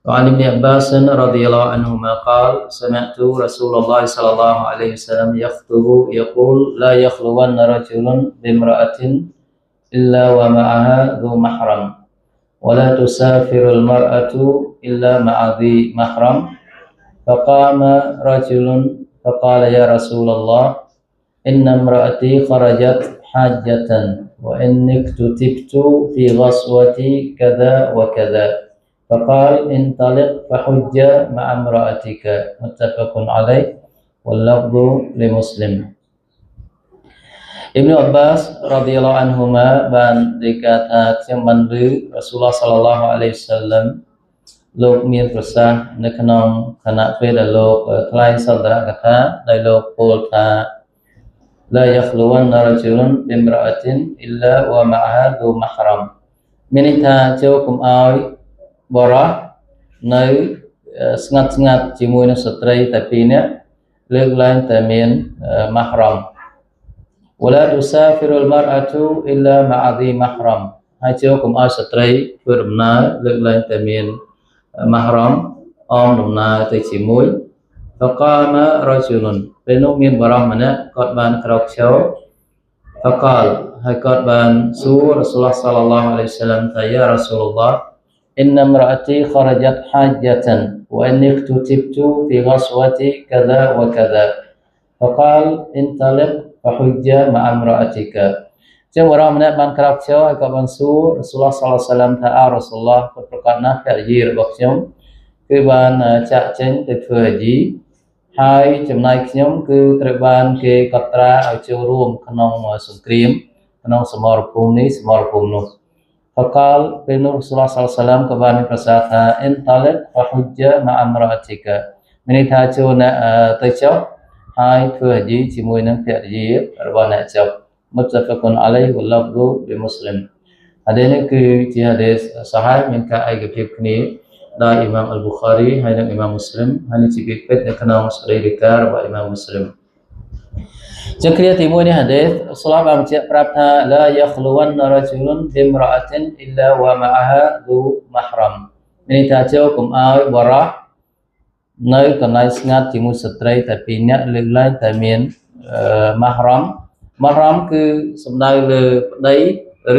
وعن ابن عباس رضي الله عنهما قال سمعت رسول الله صلى الله عليه وسلم يخطب يقول لا يخلون رجل بامرأة إلا ومعها ذو محرم ولا تسافر المرأة إلا مع ذي محرم فقام رجل فقال يا رسول الله إن امرأتي خرجت حاجة وإني اكتتبت في غزوة كذا وكذا فقال انطلق فحج مع امرأتك متفق عليه واللفظ لمسلم Ibnu Abbas radhiyallahu anhuma ban dikataខ្ញុំបានឮ Rasulullah sallallahu alaihi wasallam លោកមានប្រសាសន៍នៅក្នុងគណៈពេលដែលលោកថ្លែងសន្ទរកថាដោយលោកពោលថា لا يخلون رجل بامرأة إلا ومعها ذو محرم មានន័យថាចូលកុំឲ្យបរិសុទ្ធនៅស្ងាត់ស្ងាត់ជាមួយនឹងស្ត្រីតែពីរនាក់លើកឡើងតែមាន mahram ولا تسافر المرأة إلا مع ذي محرم ហើយចូលកុំឲ្យស្ត្រីធ្វើដំណើរលើកឡើងតែមាន mahram អមដំណើរទៅជាមួយ فقام رجل ពេលនោះមានបរិសុទ្ធម្នាក់គាត់បានក្រោកឈរ فقال ហើយគាត់បានសួរ Rasulullah sallallahu alaihi wasallam ថា Ya Rasulullah إن امرأتي خرجت حاجة وإني اكتتبت في غزوة كذا وكذا فقال انطلق فحج مع امرأتك ចឹងបរិសុទ្ធម្នាក់បានក្រោកឈរហើយក៏បានសួរ Rasulullah sallallahu alaihi wasallam ថា Rasulullah ប្រកាសណាស់ភរិយារបស់ខ្ញុំគឺបានចាក់ចេញទៅធ្វើហាជីហើយចំណែកខ្ញុំគឺត្រូវបានគេកត់ត្រាឲ្យចូលរួមក្នុងសង្គ្រាមក្នុងសមរភូមិនេះសមរភូមិនោះ فقال ពេលនោះ Rasulullah sallallahu alaihi wasallam ក៏បានប្រសាសន៍ថា انطلق فحج مع امرأتك មានន័យថាចូលទៅចុះហើយធ្វើហាជីជាមួយនឹងភរិយារបស់អ្នកចុះ متفق عليه واللفظ لمسلم ហើយនេះគឺជាហាឌីសសាហីមានការឯកភាពគ្នាដោយអ៊ីម៉ាមអល់ប៊ូខារីហើយនិងអ៊ីម៉ាមមូស្លីមហើយនេះជាពាក្យពេចន៍នៅក្នុងសេរីរិការបស់អ៊ីម៉ាមមូស្លីមចឹងគ្រាទី1នេះហាឌីសស្លាប់បានបញ្ជាក់ប្រាប់ថា لا يخلون رجل بامرأة إلا ومعها ذو محرم មានន័យថាចូលកុំឲ្យបរិសុទ្ធនៅកន្លែងស្ងាត់ជាមួយស្ត្រីតែពីរនាក់លើកឡើងតែមាន mahram mahram គឺសំដៅលើប្តី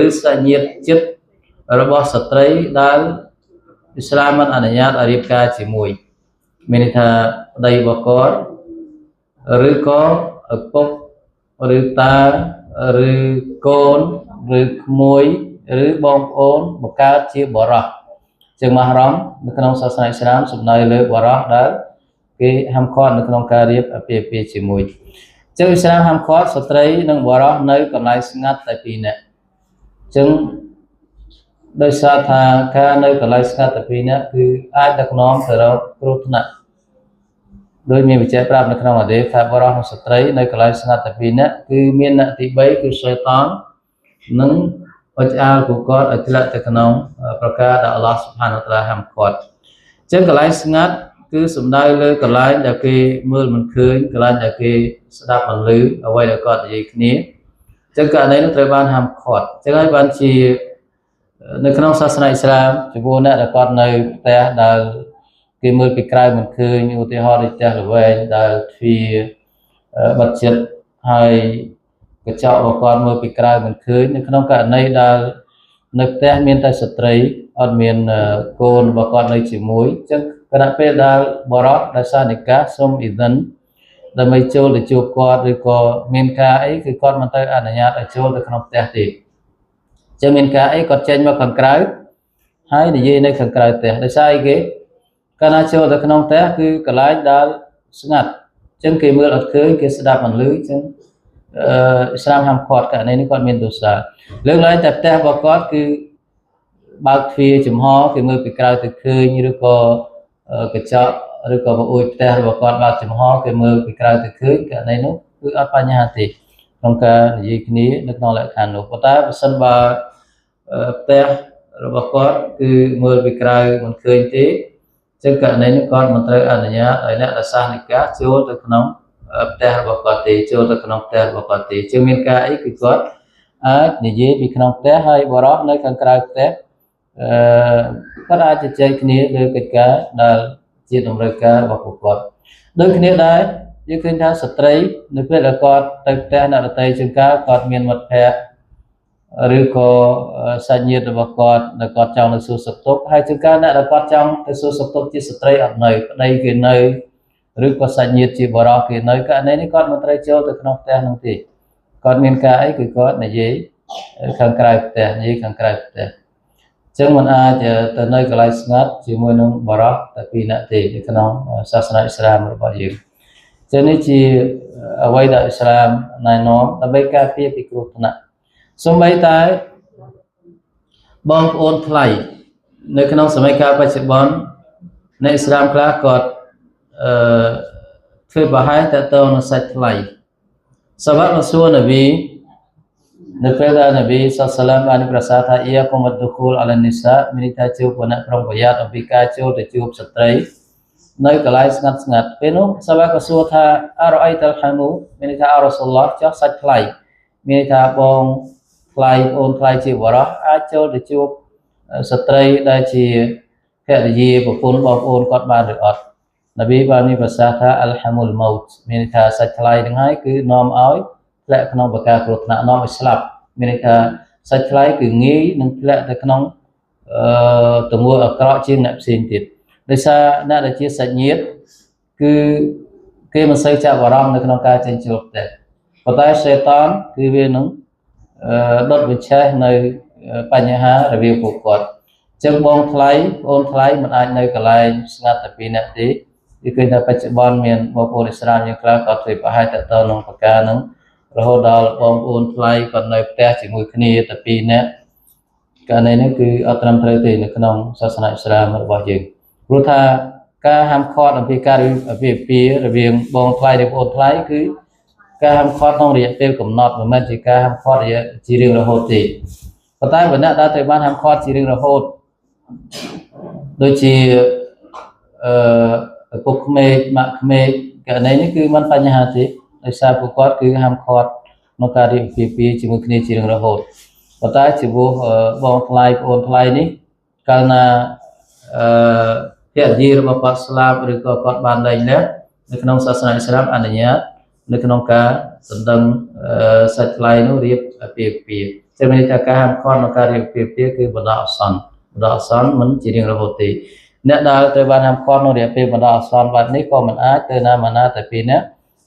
ឬសាច់ញាតិជិតរបស់ស្ត្រីដែលអ៊ីស្លាមមិនអនុញ្ញាតឲ្យរៀបការជាមួយមានន័យថាប្តីរបស់គាត់ឬក៏ឪពុកឬតាឬកូនឬក្មួយឬបងប្អូនបង្កើតជាបរិសុទ្ធចឹង mahram នៅក្នុងសាសនាអ៊ីស្លាមសំដៅលើបរិសុទ្ធដែលគេហាមឃាត់នៅក្នុងការរៀបអាពាហ៍ពិពាហ៍ជាមួយចឹងអ៊ីស្លាមហាមឃាត់ស្ត្រីនិងបរិសុទ្ធនៅកន្លែងស្ងាត់តែពីរនាក់ចឹងដោយសារថាការនៅកន្លែងស្ងាត់តែពីរនាក់គឺអាចដឹកនាំទៅរកគ្រោះថ្នាក់ដោយមានវិច័យប្រាប់នៅក្នុងហាឌីសថាបរិសុទ្ធនិងស្ត្រីនៅកន្លែងស្ងាត់តែពីរនាក់គឺមានអ្នកទី3គឺសៃតាននិងអុចអាលពួកគាត់ឲ្យធ្លាក់ទៅក្នុងប្រការដែលអល់ឡោះស៊ុបហានវតាអាឡាហាមឃាត់ចឹងកន្លែងស្ងាត់គឺសំដៅលើកន្លែងដែលគេមើលមិនឃើញកន្លែងដែលគេស្ដាប់មិនឮអ្វីដែលគាត់និយាយគ្នាចឹងករណីនោះត្រូវបានហាមឃាត់ចឹងហើយបានជានៅក្នុងសាសនាអ៊ីស្លាមចំពោះអ្នកដែលគាត់នៅផ្ទះដែលគេមើលពីក្រៅមិនឃើញឧទាហរណ៍ដូចផ្ទះល្វែងដែលទ្វារបិទជិតហើយកញ្ចក់របស់គាត់មើលពីក្រៅមិនឃើញនៅក្នុងករណីដែលនៅផ្ទះមានតែស្ត្រីអត់មានកូនរបស់គាត់នៅជាមួយចឹងគណៈពេលដែលបរិសុទ្ធដោយសារនិកាសសូមអ៊ីសិនដើម្បីចូលទៅជួបគាត់ឬក៏មានការអីគឺគាត់មិនទៅអនុញ្ញាតឲ្យចូលទៅក្នុងផ្ទះទេចឹងមានការអីគាត់ចេញមកខាងក្រៅហើយនិយាយនៅខាងក្រៅផ្ទះដោយសារអីគេកាលណាចូលទៅក្នុងផ្ទះគឺកន្លែងដែលស្ងាត់ចឹងគេមើលអត់ឃើញគេស្ដាប់មិនឮចឹងអ៊ីស្លាមហាមឃាត់ករណីនេះគាត់មានទោសលើកឡើងតែផ្ទះរបស់គាត់គឺបើកទ្វារចំហគេមើលពីក្រៅទៅឃើញឬក៏កញ្ចក់ឬក៏បង្អួចផ្ទះរបស់គាត់បើកចំហគេមើលពីក្រៅទៅឃើញករណីនោះគឺអត់បញ្ហាទេក្នុងការនិយាយគ្នានៅក្នុងលក្ខខណ្ឌនោះប៉ុន្តែបើសិនបើផ្ទះរបស់គាត់គឺមើលពីក្រៅមិនឃើញទេចឹងករណីនេះគាត់មិនត្រូវអនុញ្ញាតឲ្យអ្នកដែលសាសនិកាចូលទៅក្នុងផ្ទះរបស់គាត់ទេចូលទៅក្នុងផ្ទះរបស់គាត់ទេជាងមានការអីគឺគាត់អាចនិយាយពីក្នុងផ្ទះហើយបរិសុទ្ធនៅខាងក្រៅផ្ទះ គាត់អាចជជែកគ្នាលើកិច្ចការដែលជាតម្រូវការរបស់ពួកគាត់ដូចគ្នាដែរយើងឃើញថាស្ត្រីនៅពេលដែលគាត់ទៅផ្ទះអ្នកដទៃជាងការគាត់មានមិត្តភ័ក្តិឬក៏សាច់ញាតិរបស់គាត់ដែលគាត់ចង់ទៅសួរសុខទុក្ខហើយជាងការអ្នកដែលគាត់ចង់ទៅសួរសុខទុក្ខជាស្ត្រីអត់នៅប្តីគេនៅឬក៏សាច់ញាតិជាបរិសុទ្ធគេនៅករណីនេះគាត់មិនត្រូវចូលទៅក្នុងផ្ទះនោះទេគាត់មានការអីគឺគាត់និយាយខាងក្រៅផ្ទះនិយាយខាងក្រៅផ្ទះចឹងมันអាចទៅនៅកន្លែងស្ងាត់ជាមួយនឹងបរិសុទ្ធតែពីរនាក់ទេនៅក្នុងសាសនាអ៊ីស្លាមរបស់យើងចឹងនេះជាអ្វីដែលអ៊ីស្លាមណែនាំដើម្បីការពារពីគ្រោះថ្នាក់សូម្បីតែបងប្អូនថ្លៃនៅក្នុងសម័យកាលបច្ចុប្បន្នអ្នកអ៊ីស្លាមខ្លះគាត់ធ្វើបរហែតទៅនឹងសាច់ថ្លៃសាវករ៉ាស៊ូលនប៊ីនៅពេលដែលនប៊ីសល្លាមបានប្រសាសន៍ថាអ៊ីយ៉ាកុមអឌ្ឌុខូលអលនីសាមានន័យថាជួបអ្នកប្រុងប្រយ័ត្នអំពីការចូលទៅជួបស្ត្រីនៅកន្លែងស្ងាត់ស្ងាត់ពេលនោះសាវកក៏សួរថាអរអៃតលហានូមានន័យថាអរ៉ាស៊ូលឡោះចុះសាច់ថ្លៃមានន័យថាបងថ្លៃអូនថ្លៃជាបរិសុទ្ធអាចចូលទៅជួបស្ត្រីដែលជាភរិយាប្រពន្ធបងប្អូនគាត់បានឬអត់នប៊ីបានមានប្រសាសន៍ថាអលហាមុលម៉ូតមានន័យថាសាច់ថ្លៃនឹងហើយគឺនាំឲ្យធ្លាក់ក្នុងបកាគ្រោះថ្នាក់នាំឲ្យស្លាប់មានន័យថាសាច់ថ្លៃគឺងាយនឹងធ្លាក់ទៅក្នុងទង្វើអាក្រក់ជាងអ្នកផ្សេងទៀតដោយសារអ្នកដែលជាសាច់ញាតិគឺគេមិនសូវចាប់អារម្មណ៍នៅក្នុងការចេញចូលផ្ទះប៉ុន្តែសេតានគឺវានឹងដុតបញ្ឆេះនៅបញ្ហារវាងពួកគាត់អញ្ចឹងបងថ្លៃអូនថ្លៃមិនអាចនៅកន្លែងស្ងាត់តែពីរនាក់ទេគឺឃើញថាបច្ចុប្បន្នមានបងប្អូនអ៊ីស្លាមយ៉ាងខ្លះក៏ធ្វើប្រហែលទៅក្នុងប្រការហ្នឹងរហូតដល់បងប្អូនថ្លៃគាត់នៅផ្ទះជាមួយគ្នាតែពីរនាក់ករណីនេះគឺអត់ត្រឹមត្រូវទេនៅក្នុងសាសនាអ៊ីស្លាមរបស់យើងព្រោះថាការហាមឃាត់អំពីការអាពាហ៍ពិពាហ៍រវាងបងថ្លៃនិងបងប្អូនថ្លៃគឺការហាមឃាត់ក្នុងរយៈពេលកំណត់មិនមែនជាការហាមឃាត់រយៈជារៀងរហូតទេប៉ុន្តែបើអ្នកដែលត្រូវបានហាមឃាត់ជារៀងរហូតដូចជាឪពុកក្មេកម៉ាក់ក្មេកករណីនេះគឺមិនបញ្ហាទេដោយសារពួកគាត់គឺហាមឃាត់ក្នុងការរៀបអាពាហ៍ពិពាហ៍ជាមួយគ្នាជារៀងរហូតប៉ុន្តែចំពោះបងថ្លៃប្អូនថ្លៃនេះកាលណាភរិយារបស់គាត់ស្លាប់ឬក៏គាត់បានលែងលះនៅក្នុងសាសនាអ៊ីស្លាមអនុញ្ញាតនៅក្នុងការដណ្ដឹងសាច់ថ្លៃនោះរៀបអាពាហ៍ពិពាហ៍ជាមានន័យថាការហាមឃាត់ក្នុងការរៀបអាពាហ៍ពិពាហ៍គឺបណ្ដោះអាសន្នមិនជារៀងរហូតទេអ្នកដែលត្រូវបានហាមឃាត់ក្នុងរយៈពេលបណ្ដោះអាសន្នបែបនេះក៏មិនអាចទៅណាមកណាតែពីរនាក់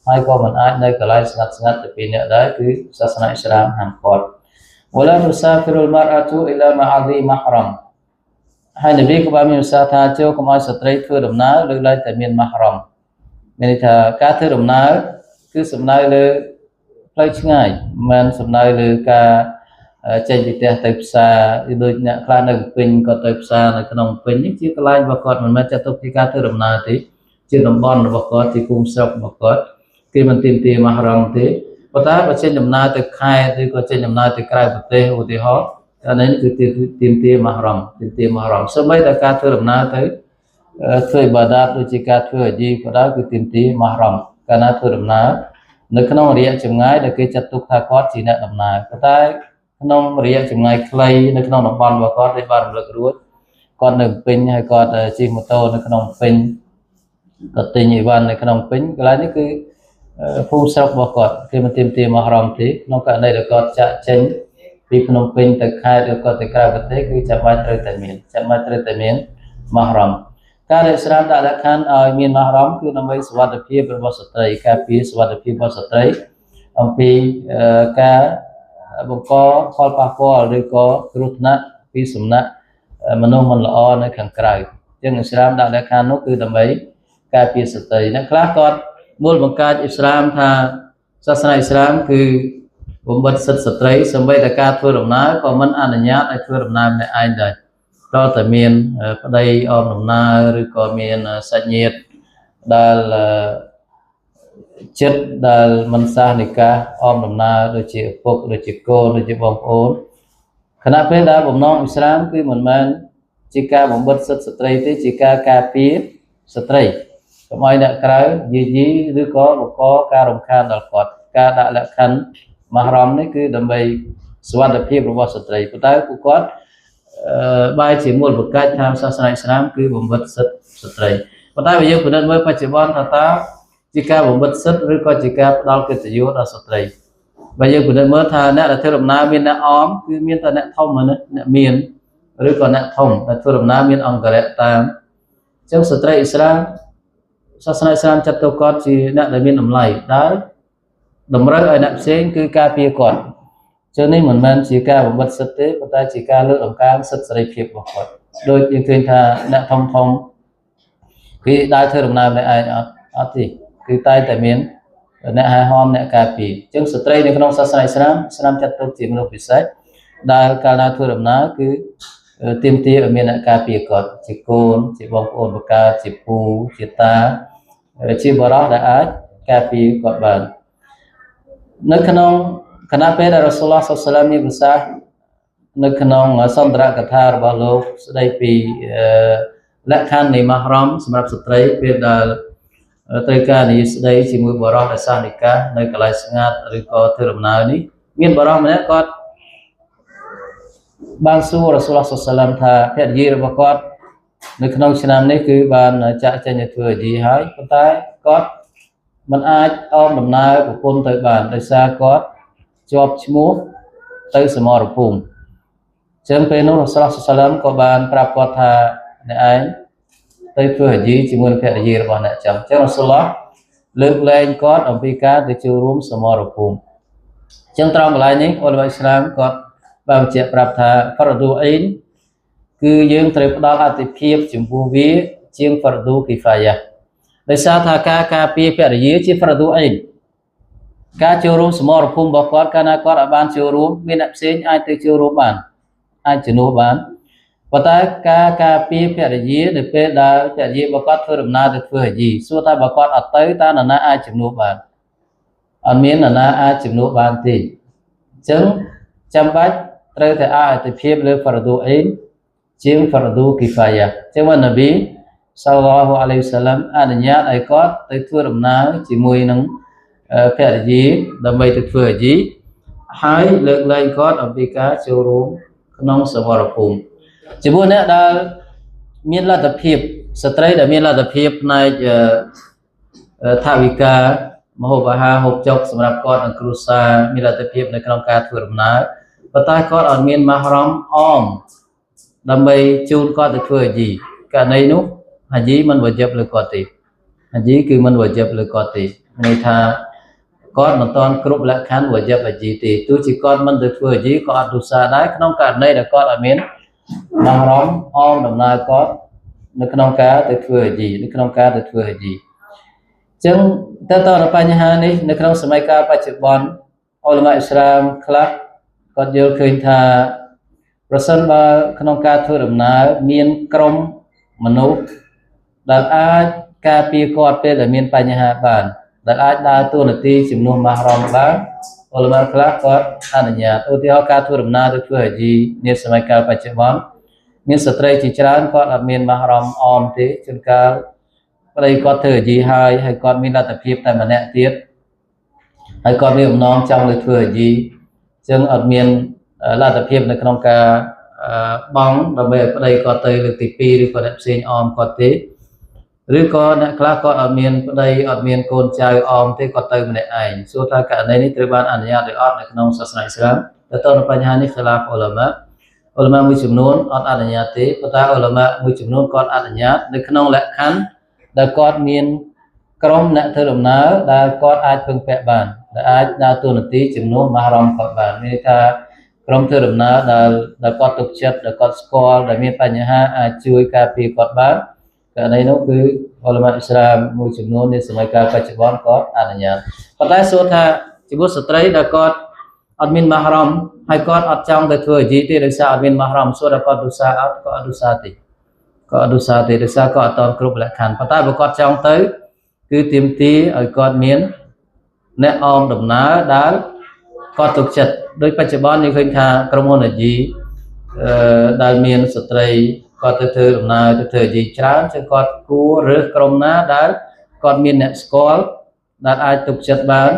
ហើយក៏មិនអាចនៅកន្លែងស្ងាត់តែពីរនាក់ដែរគឺសាសនាអ៊ីស្លាមហាមឃាត់វឡានុសាហ្វីរុលម៉ារអតុអ៊ីឡាម៉ាអាឌីម៉ាហ្រ៉ាំហើយនប៊ីក៏បានមានប្រសាសន៍ថាចូលកុំឲ្យស្ត្រីធ្វើដំណើរលើកឡើងតែមានម៉ាហ្រ៉ាំមានន័យថាការធ្វើដំណើរគឺសំដៅលើផ្លូវឆ្ងាយមិនមែនសំដៅលើការចេញពីផ្ទះទៅផ្សារដូចអ្នកខ្លះនៅពេញក៏ទៅផ្សារនៅក្នុងពេញនេះជាកន្លែងរបស់គាត់មិនមែនចាត់ទុកពីការធ្វើដំណើរទេជាតំបន់របស់គាត់ជាភូមិស្រុករបស់គាត់គេមិនទាមទារម៉ាហ្រ៉ាំទេប៉ុន្តែបើចេញដំណើរទៅខេត្តឬក៏ចេញដំណើរទៅក្រៅប្រទេសឧទាហរណ៍អានេះគឺទាមទារម៉ាហ្រ៉ាំសូម្បីតែការធ្វើដំណើរទៅធ្វើអ៊ីបាដាតដូចជាការធ្វើហាជីក៏ដោយគឺទាមទារម៉ាហ្រ៉ាំកាលណាធ្វើដំណើរនៅក្នុងរយៈចម្ងាយដែលគេចាត់ទុកថាគាត់ជាអ្នកដំណើរប៉ុន្តែក្នុងរយៈចម្ងាយខ្លីនៅក្នុងតំបន់របស់គាត់ដែលបានរំលឹករួចគាត់នៅពេញហើយគាត់ជិះម៉ូតូនៅក្នុងពេញគាត់ទិញអីវ៉ាន់នៅក្នុងពេញកន្លែងនេះគឺភូមិស្រុករបស់គាត់គេមិនទាមទារម៉ាហ្រ៉ាំទេក្នុងករណីដែលគាត់ចាក់ចេញពីភ្នំពេញទៅខេត្តឬក៏ទៅក្រៅប្រទេសគឺចាំបាច់ត្រូវតែមានម៉ាហ្រ៉ាំការដែលស្រាបដាក់លក្ខខណ្ឌឲ្យមានម៉ាហ្រ៉ាំគឺដើម្បីសុវត្ថិភាពរបស់ស្ត្រីការពារសុវត្ថិភាពរបស់ស្ត្រីអំពីការបង្កផលប៉ះពាល់ឬក៏គ្រោះថ្នាក់ពីសំណាក់មនុស្សមិនល្អនៅខាងក្រៅជាងអ៊ីស្លាមដាក់លក្ខខណ្ឌនោះគឺដើម្បីការពារស្ត្រីអ្នកខ្លះគាត់មូលបង្កើតអ៊ីស្លាមថាសាសនាអ៊ីស្លាមគឺបំបិទសិទ្ធិស្ត្រីសម្បីតែការធ្វើដំណើរក៏មិនអនុញ្ញាតឲ្យធ្វើដំណើរម្នាក់ឯងដែរក៏តែមានប្តីអមដំណើរឬក៏មានសាច់ញាតិដែលចិត្តដែលមិនសាសនិកាអមដំណើរដូចជាឪពុកដូចជាកូនដូចជាបងប្អូនខណៈពេលដែលបំណងអ៊ីស្លាមគឺមិនមែនជាការបំបិទសិទ្ធិស្ត្រីទេជាការការពារស្ត្រីកុំឲ្យអ្នកក្រៅយាយីឬក៏បង្កការរំខានដល់គាត់ការដាក់លក្ខខណ្ឌម៉ាហ្រ៉ាំនេះគឺដើម្បីសុវត្ថិភាពរបស់ស្ត្រីប៉ុន្តែពួកគាត់ bài chỉ một bậc cách tham gia sai Islam cứបំបិតសិទ្ធិស្ត្រីប៉ុន្តែបើយើងពិនិត្យមើលបច្ចុប្បន្នថាតើជាការបំបិតសិទ្ធិឬក៏ជាការផ្ដល់កិត្តិយសដល់ស្ត្រីបើយើងពិនិត្យមើលថាអ្នកដែលធ្វើដំណើរមានអ្នកអមគឺមានតែអ្នកធំហ្នឹងអ្នកមានឬក៏អ្នកធំដែលធ្វើដំណើរមានអង្គរៈតាមអញ្ចឹងស្ត្រីអ៊ីស្លាមសាសនាអ៊ីស្លាមចាត់ទុកគាត់ជាអ្នកដែលមានតម្លៃដែលតម្រូវឲ្យអ្នកផ្សេងគឺការពារគាត់ចឹងនេះមិនមែនជាការបំបិតសិទ្ធិទេប៉ុន្តែជាការលើកតម្កើងសិទ្ធិសេរីភាពរបស់គាត់ដូចយើងឃើញថាអ្នកធំគឺដើរធ្វើដំណើរម្នាក់ឯងអត់ទេគឺតែតែមានអ្នកហែហមអ្នកការពារអញ្ចឹងស្ត្រីនៅក្នុងសាសនាអ៊ីស្លាមចាត់ទុកជាមនុស្សពិសេសដែលកាលណាធ្វើដំណើរគឺទាមទារឲ្យមានអ្នកការពារគាត់ជាកូនជាបងប្អូនបកាជាពូជាតាជាបរិសុទ្ធដែលអាចការពារគាត់បាននៅក្នុងគណៈពេលដែលរ៉ាស៊ូលឡោះសល្លឡាមមានប្រសាសន៍នៅក្នុងសន្ទរកថារបស់លោកស្ដីពីលក្ខខណ្ឌនៃមហរ៉មសម្រាប់ស្ត្រីពេលដែលត្រូវការនិយាយស្ដីជាមួយបរិសុទ្ធដែលសាសនិកានៅកន្លែងស្ងាត់ឬក៏ធ្វើដំណើរនេះមានបរិសុទ្ធម្នាក់គាត់បានសួររ៉ាស៊ូលឡោះសល្លឡាមថាភរិយារបស់គាត់នៅក្នុងឆ្នាំនេះគឺបានចាក់ចេញទៅធ្វើហាជីហើយប៉ុន្តែគាត់មិនអាចអមដំណើរប្រពន្ធទៅបានដោយសារគាត់ជាប់ឈ្មោះទៅសមរភូមិចឹងពេលនោះរ៉ាស៊ូលឡោះសល្លឡាមក៏បានប្រាប់គាត់ថាអ្នកឯងទៅធ្វើហាជីជាមួយភរិយារបស់អ្នកចឹងរ៉ាស៊ូលឡោះលើកលែងគាត់អំពីការទៅចូលរួមសមរភូមិចឹងត្រង់កន្លែងនេះអ៊ុលម៉ាអ៊ីស្លាមគាត់បានបញ្ជាក់ប្រាប់ថាហ្វារឌូអ៊ីនគឺយើងត្រូវផ្ដល់អាទិភាពចំពោះវាជាងហ្វារឌូគីហ្វាយ៉ាដោយសារថាការការពារភរិយាជាហ្វារឌូអ៊ីនការចូលរួមសមរភូមិរបស់គាត់កាលណាគាត់អាចបានចូលរួមមានអ្នកផ្សេងអាចទៅចូលរួមបានអាចជំនួសបានប៉ុន្តែការការពារភរិយានៅពេលដែលភរិយារបស់គាត់ធ្វើដំណើរទៅធ្វើហាជីសួរថាបើគាត់អត់ទៅតើនរណាអាចជំនួសបានអត់មាននរណាអាចជំនួសបានទេអញ្ចឹងចាំបាច់ត្រូវតែអាទិភាពលើហ្វារឌូអ៊ីនជាងហ្វារឌូគីហ្វាយ៉ាចឹងនប៊ីសល្លឡោះអាឡៃហ៊ីវសល្លាមអនុញ្ញាតឲ្យគាត់ទៅធ្វើដំណើរជាមួយនឹងភរិយាដើម្បីទៅធ្វើហាជីហើយលើកលែងគាត់អំពីការចូលរួមក្នុងសមរភូមិជាមួយអ្នកដែលមានលទ្ធភាពស្ត្រីដែលមានលទ្ធភាពផ្នែកថវិកាមហូបអាហារហូបចុកសម្រាប់គាត់និងគ្រួសារមានលទ្ធភាពនៅក្នុងការធ្វើដំណើរប៉ុន្តែគាត់អត់មានមហរ៉មអមដើម្បីជូនគាត់ទៅធ្វើហាជីករណីនោះហាជីមិនវជាប់លើគាត់ទេហាជីគឺមិនវជាប់លើគាត់ទេន័យថាគាត់មិនទាន់គ្រប់លក្ខខណ្ឌវជាប់ហាជីទេទោះជាគាត់មិនទៅធ្វើហាជីក៏អត់ទោសាដែរក្នុងករណីដែលគាត់អត់មានមហរ៉មអមដំណើរគាត់នៅក្នុងការទៅធ្វើហាជីនៅក្នុងការទៅធ្វើហាជីអញ្ចឹងតើតើបញ្ហានេះនៅក្នុងសម័យកាលបច្ចុប្បន្នអ៊ុលម៉ាអ៊ីស្លាមខ្លះគាត់យល់ឃើញថាប្រសិនបើក្នុងការធ្វើដំណើរមានក្រុមមនុស្សដែលអាចការពារគាត់ពេលដែលមានបញ្ហាបានដែលអាចដើរតួនាទីជំនួសមហរ៉មបានអ៊ុលម៉ាខ្លះគាត់អនុញ្ញាតឧទាហរណ៍ការធ្វើដំណើរទៅធ្វើហាជីនាសម័យកាលបច្ចុប្បន្នមានស្ត្រីជាច្រើនគាត់អត់មានមហរ៉មអមទេជួនកាលប្តីគាត់ធ្វើហាជីហើយគាត់មានលទ្ធភាពតែម្នាក់ទៀតហើយគាត់មានបំណងចង់ទៅធ្វើហាជីអញ្ចឹងអត់មានលទ្ធភាពនៅក្នុងការបង់ដើម្បីឲ្យប្តីគាត់ទៅលើកទី2ឬក៏អ្នកផ្សេងអមគាត់ទេឬក៏អ្នកខ្លះគាត់អត់មានប្តីអត់មានកូនចៅអមទេគាត់ទៅម្នាក់ឯងសួរថាករណីនេះត្រូវបានអនុញ្ញាតឬអត់នៅក្នុងសាសនាអ៊ីស្លាមទៅនឹងបញ្ហានេះខិលាហ្វអ៊ុលម៉ាមួយចំនួនអត់អនុញ្ញាតទេប៉ុន្តែអ៊ុលម៉ាមួយចំនួនគាត់អនុញ្ញាតនៅក្នុងលក្ខខណ្ឌដែលគាត់មានក្រុមអ្នកធ្វើដំណើរដែលគាត់អាចពឹងពាក់បានដែលអាចដើរតួនាទីជំនួសមហរ៉មគាត់បានមានថាក្រុមធ្វើដំណើរដែលគាត់ទុកចិត្តដែលគាត់ស្គាល់ដែលមានបញ្ហាអាចជួយការពារគាត់បានករណីនោះគឺអ៊ុលម៉ាអ៊ីស្លាមមួយចំនួននៃសម័យកាលបច្ចុប្បន្នគាត់អនុញ្ញាតប៉ុន្តែសួរថាចំពោះស្ត្រីដែលគាត់អត់មានមហរ៉មហើយគាត់អត់ចង់ទៅធ្វើហាជីទេដោយសារអត់មានមហរ៉មសួរថាគាត់ទុសាអត់គាត់អត់ទុសាទេគាត់អត់ទុសាទេដោយសារគាត់អត់តន់គ្រប់លក្ខខណ្ឌប៉ុន្តែបើគាត់ចង់ទៅគឺទាមទារឲ្យគាត់មានអ្នកអមដំណើរដែលគាត់ទុកចិត្តដោយបច្ចុប្បន្នយើងឃើញថាក្រុមហ៊ុនហាជីដែលមានស្ត្រីគាត់ទៅធ្វើដំណើរទៅធ្វើហាជីច្រើនចឹងគាត់គួររើសក្រុមណាដែលគាត់មានអ្នកស្គាល់ដែលអាចទុកចិត្តបាន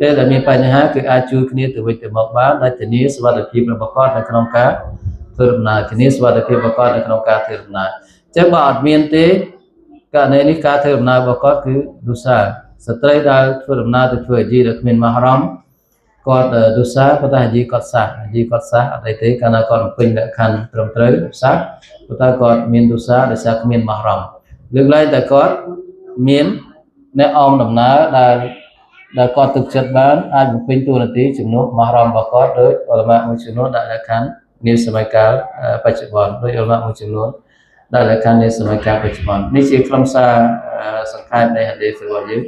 ពេលដែលមានបញ្ហាគឺអាចជួយគ្នាទៅវិញទៅមកបានដែលធានាសុវត្ថិភាពរបស់គាត់នៅក្នុងការ ធ្វើដំណើរជំនាញសុវត្ថិភាពរបស់គាត់នៅក្នុងការធ្វើដំណើរចឹងបើអត់មានទេករណីនេះការធ្វើដំណើររបស់គាត់គឺឌូសាស្ត្រីដែលធ្វើដំណើរទៅធ្វើអាជីដែលគ្មានមហរ៉មគាត់ឌូសាប៉ុន្តែអាជីគាត់សះអត់អីទេកាលណាគាត់បំពេញលក្ខខណ្ឌត្រឹមត្រូវសះប៉ុន្តែគាត់មានឌូសាដោយសារគ្មានមហរ៉មលើកឡើងតែគាត់មានអ្នកអមដំណើរដែលគាត់ទឹកចិត្តបានអាចបំពេញតួនាទីជំនួសមហរ៉មរបស់គាត់ដោយអលមាមួយចំនួនដាក់លក្ខខណ្ឌនាសម័យកាលបច្ចុប្បន្នដោយអលមាមួយចំនួនដាក់លក្ខខណ្ឌនាសម័យកាលបច្ចុប្បន្ននេះជាខ្លឹមសារសង្ខេបនៃហាឌីសរបស់យើង